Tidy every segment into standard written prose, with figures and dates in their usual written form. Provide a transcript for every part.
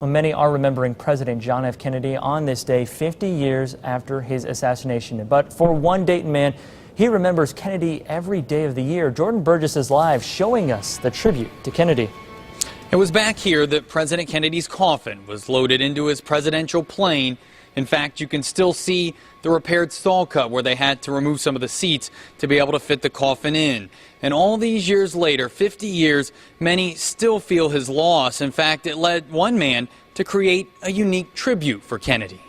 Well, many are remembering President John F. Kennedy on this day 50 years after his assassination. But for one Dayton man, he remembers Kennedy every day of the year. Jordan Burgess is live showing us the tribute to Kennedy. It was back here that President Kennedy's coffin was loaded into his presidential plane. In fact, you can still see the repaired stall cut where they had to remove some of the seats to be able to fit the coffin in. And all these years later, 50 years, many still feel his loss. In fact, it led one man to create a unique tribute for Kennedy.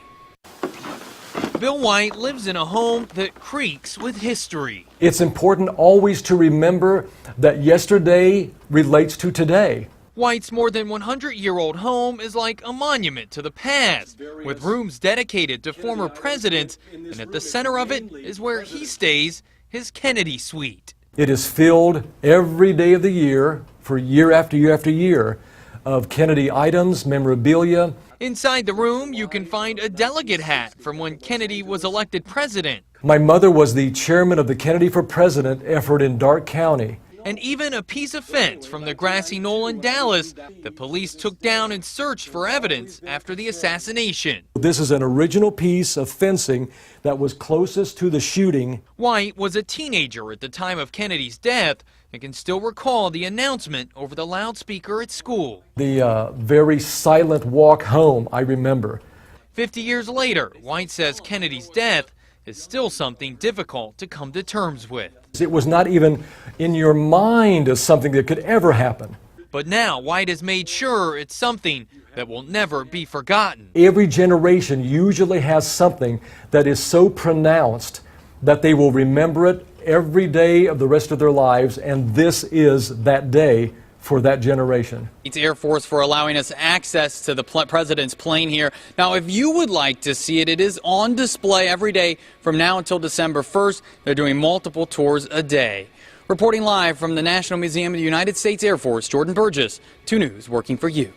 Bill White lives in a home that creaks with history. It's important always to remember that yesterday relates to today. White's more than 100-year-old home is like a monument to the past, with rooms dedicated to former presidents, and at the center of it is where he stays, his Kennedy suite. It is filled every day of the year, for year after year after year, of Kennedy items, memorabilia. Inside the room, you can find a delegate hat from when Kennedy was elected president. My mother was the chairman of the Kennedy for President effort in Darke County. And even a piece of fence from the grassy knoll in Dallas that police took down and searched for evidence after the assassination. This is an original piece of fencing that was closest to the shooting. White was a teenager at the time of Kennedy's death and can still recall the announcement over the loudspeaker at school. The very silent walk home, I remember. 50 years later, White says Kennedy's death is still something difficult to come to terms with. It was not even in your mind as something that could ever happen. But now White has made sure it's something that will never be forgotten. Every generation usually has something that is so pronounced that they will remember it every day of the rest of their lives, and this is that day for that generation. Thanks Air Force for allowing us access to the president's plane here. Now, if you would like to see it, it is on display every day from now until December 1st. They're doing multiple tours a day. Reporting live from the National Museum of the United States Air Force, Jordan Burgess, 2 News, working for you.